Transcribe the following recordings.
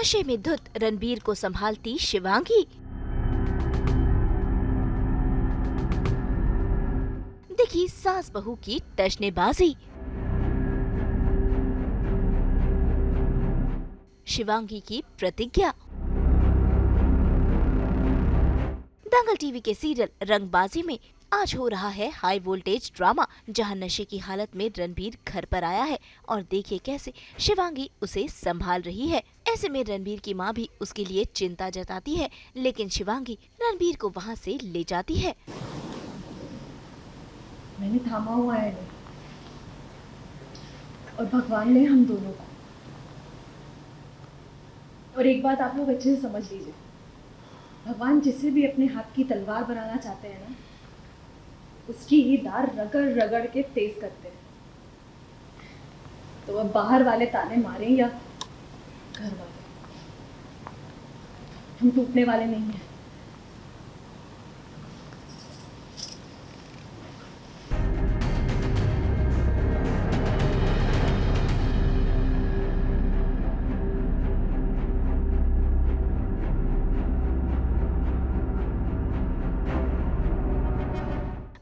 नशे में धुत रणबीर को संभालती शिवांगी। दिखी सास बहू की टशनेबाजी। शिवांगी की प्रतिज्ञा। दंगल टीवी के सीरियल रंगबाजी में आज हो रहा है हाई वोल्टेज ड्रामा, जहां नशे की हालत में रणबीर घर पर आया है और देखिए कैसे शिवांगी उसे संभाल रही है। ऐसे में रणबीर की मां भी उसके लिए चिंता जताती है, लेकिन शिवांगी रणबीर को वहां से ले जाती है। मैंने थामा हुआ है इन्हें, और भगवान ने हम दोनों को। और एक बात आप लोग अच्छे से समझ लीजिए, भगवान जिसे भी अपने हाथ की तलवार बनाना चाहते हैं ना, उसकी ही धार रगड़ रगड़ के तेज करते हैं। तो अब बाहर वाले ताने मारें या घर वाले, हम टूटने वाले नहीं हैं।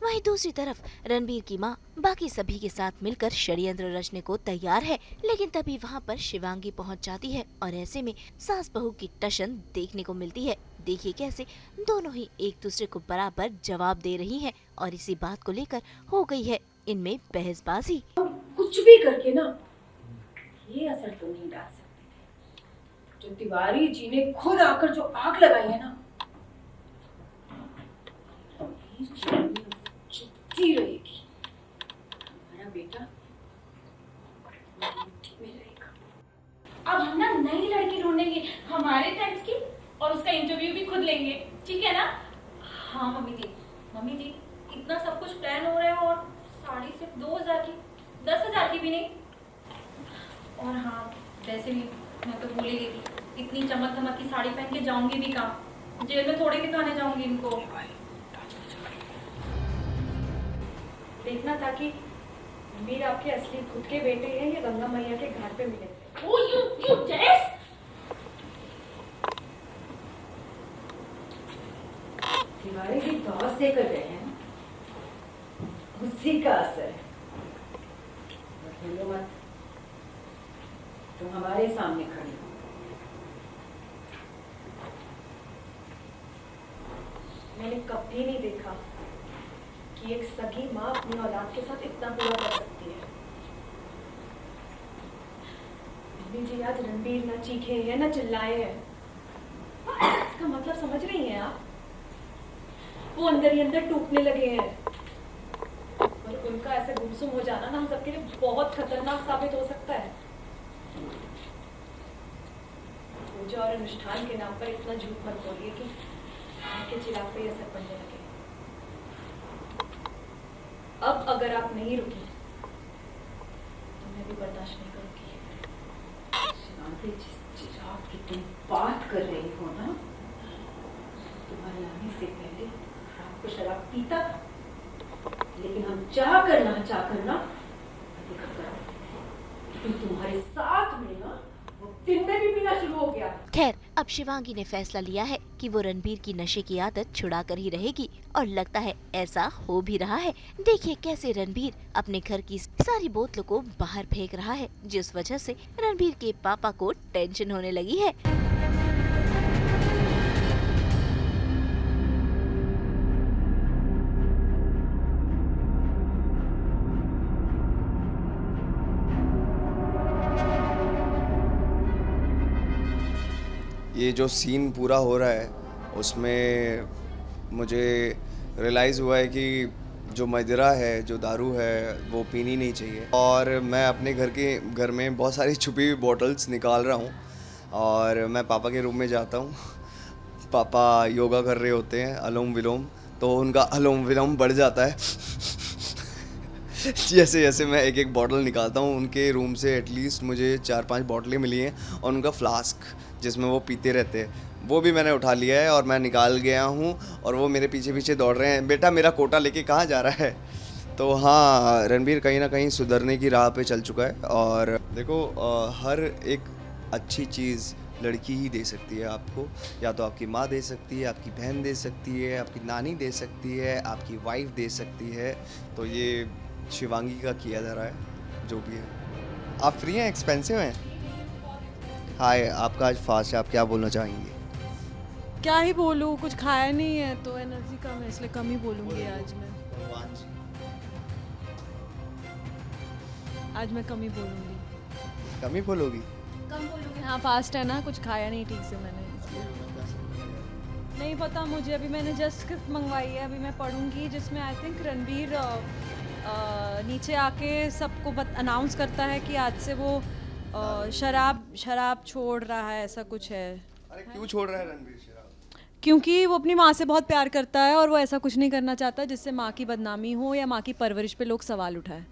वहीं दूसरी तरफ रणबीर की मां बाकी सभी के साथ मिलकर षड्यंत्र रचने को तैयार है, लेकिन तभी वहां पर शिवांगी पहुंच जाती है और ऐसे में सास बहू की टशन देखने को मिलती है। देखिए कैसे दोनों ही एक दूसरे को बराबर जवाब दे रही हैं और इसी बात को लेकर हो गई है इनमें बहसबाजी। कुछ भी करके ना ये असर तो नहीं डाल सकते थे। जो तिवारी जी ने खुद आकर जो आग लगाई है ना, चुपती रहेगी। हमारा बेटा मिट्टी में रहेगा। अब हम ना नई लड़की ढूंढेंगे हमारे टाइप्स की, और उसका इंटरव्यू भी खुद लेंगे, ठीक है ना? हाँ मम्मी जी, इतना सब कुछ प्लान हो रहा है और साड़ी सिर्फ 2000 की, 10,000 की भी नहीं। और हाँ, वैसे भी मैं तो भूल ही गई थी, इतनी चमक धमक की साड़ी पहन के जाऊंगी भी कहाँ? जेल में थोड़े दिखाने जाऊंगी इनको। देखना था कि रणबीर आपके असली खुद के बेटे हैं या गंगा मैया के घर पे मिले थे। Oh, you Jess! Tiwari ji toss दे कर गए हैं, उसी का असर है। मत, तुम हमारे सामने खड़ी हो। मैंने कभी नहीं देखा कि एक सगी माँ अपनी औलाद के साथ इतना बुरा कर सकती है। मम्मी जी, आज रणबीर ना चीखे हैं ना चिल्लाए हैं। इसका मतलब समझ रही हैं आप? वो अंदर ही अंदर टूटने लगे हैं, और उनका ऐसे गुमसुम हो जाना ना हम सबके लिए बहुत खतरनाक साबित हो सकता है। पूजा और अनुष्ठान के नाम पर इतना झूठ मत बोलिए कि आपके चिराग पे असर पड़ने लगे। अब अगर आप नहीं रुकी तो मैं भी बर्दाश्त नहीं करूंगी। शिवांगी, जिस चिराग की तुम बात कर रही हो ना, तुम्हारे आने से पहले रात को शराब पीता था, लेकिन हम चाह कर ना लेकिन तुम्हारे साथ में ना वो दिन में भी पीना शुरू हो गया। खैर, अब शिवांगी ने फैसला लिया है कि वो रणबीर की नशे की आदत छुड़ा कर ही रहेगी और लगता है ऐसा हो भी रहा है। देखिए कैसे रणबीर अपने घर की सारी बोतलों को बाहर फेंक रहा है, जिस वजह से रणबीर के पापा को टेंशन होने लगी है। ये जो सीन पूरा हो रहा है उसमें मुझे रियलाइज़ हुआ है कि जो मदिरा है, जो दारू है, वो पीनी नहीं चाहिए। और मैं अपने घर में बहुत सारी छुपी हुई बॉटल्स निकाल रहा हूँ और मैं पापा के रूम में जाता हूँ। पापा योगा कर रहे होते हैं, अनुलोम विलोम, तो उनका अनुलोम विलोम बढ़ जाता है। जैसे जैसे मैं एक एक बॉटल निकालता हूँ, उनके रूम से एटलीस्ट मुझे 4-5 बॉटलें मिली हैं और उनका फ्लास्क जिसमें वो पीते रहते हैं, वो भी मैंने उठा लिया है और मैं निकाल गया हूँ और वो मेरे पीछे पीछे दौड़ रहे हैं, बेटा मेरा कोटा लेके कहाँ जा रहा है। तो हाँ, रणबीर कहीं ना कहीं सुधरने की राह पे चल चुका है। और देखो, हर एक अच्छी चीज़ लड़की ही दे सकती है आपको। या तो आपकी माँ दे सकती है, आपकी बहन दे सकती है, आपकी नानी दे सकती है, आपकी वाइफ दे सकती है। तो ये शिवांगी का किया जा रहा है जो भी है। आप फ्री हैं? एक्सपेंसिव हैं? हाय, आपका आज फास्ट है, आप क्या बोलना चाहेंगे? क्या ही बोलूँ, कुछ खाया नहीं है तो एनर्जी कम है, इसलिए कम ही बोलूँगी आज मैं कम ही बोलूँगी। कम ही बोलोगी? कम बोलूँगी, हाँ फास्ट है ना, कुछ खाया नहीं ठीक से मैंने इसलिए। नहीं पता मुझे, अभी मैंने जस्ट स्क्रिप्ट मंगवाई है, अभी मैं पढ़ूंगी, जिसमें आई थिंक रणबीर नीचे आके सबको अनाउंस करता है कि आज से वो शराब छोड़ रहा है, ऐसा कुछ है। अरे क्यों छोड़ रहा है रणबीर शराब? क्योंकि वो अपनी माँ से बहुत प्यार करता है और वो ऐसा कुछ नहीं करना चाहता जिससे माँ की बदनामी हो या माँ की परवरिश पे लोग सवाल उठाए।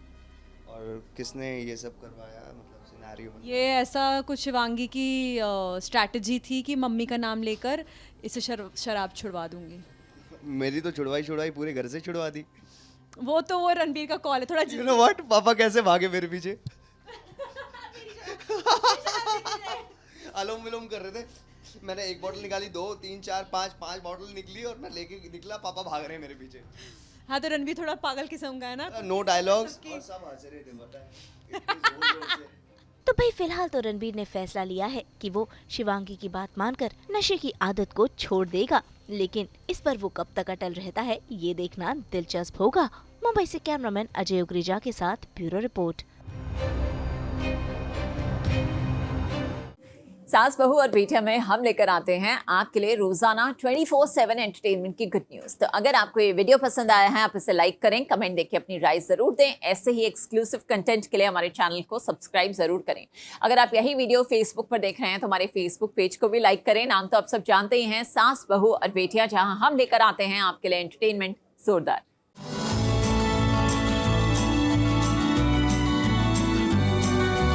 और किसने ये सब करवाया, मतलब सिनेरियो? ये ऐसा कुछ शिवांगी की स्ट्रैटेजी थी कि मम्मी का नाम लेकर इसे शराब छुड़वा दूंगी। मेरी तो छुड़वाई पूरे घर से छुड़वा दी। वो रणबीर का कॉल है थोड़ा। You know what? पापा कैसे भागे मेरे पीछे। अलोम विलोम कर रहे थे, मैंने एक बोतल निकाली, 2 3 4 5 बोतल निकली और मैं लेके निकला, पापा भाग रहे हैं मेरे पीछे। हाँ तो रणबीर थोड़ा पागल किस्म का है ना। नो डायलॉग्स और सब हंस रहे थे, पता है इतने जोर से। तो भाई फिलहाल तो रणबीर ने फैसला लिया है कि वो शिवांगी की बात मानकर नशे की आदत को छोड़ देगा, लेकिन इस पर वो कब तक अटल रहता है ये देखना दिलचस्प होगा। मुंबई से कैमरामैन अजय उग्रीजा के साथ ब्यूरो रिपोर्ट। सास बहू और बेटिया में हम लेकर आते हैं आपके लिए रोजाना 24/7 एंटरटेनमेंट की गुड न्यूज। तो अगर आपको ये वीडियो पसंद आया है, आप इसे लाइक करें, कमेंट देके अपनी राय जरूर दें। ऐसे ही एक्सक्लूसिव कंटेंट के लिए हमारे चैनल को सब्सक्राइब जरूर करें। अगर आप यही वीडियो फेसबुक पर देख रहे हैं तो हमारे फेसबुक पेज को भी लाइक करें। नाम तो आप सब जानते ही हैं, सास बहू और बेटिया, जहां हम लेकर आते हैं आपके लिए एंटरटेनमेंट जोरदार।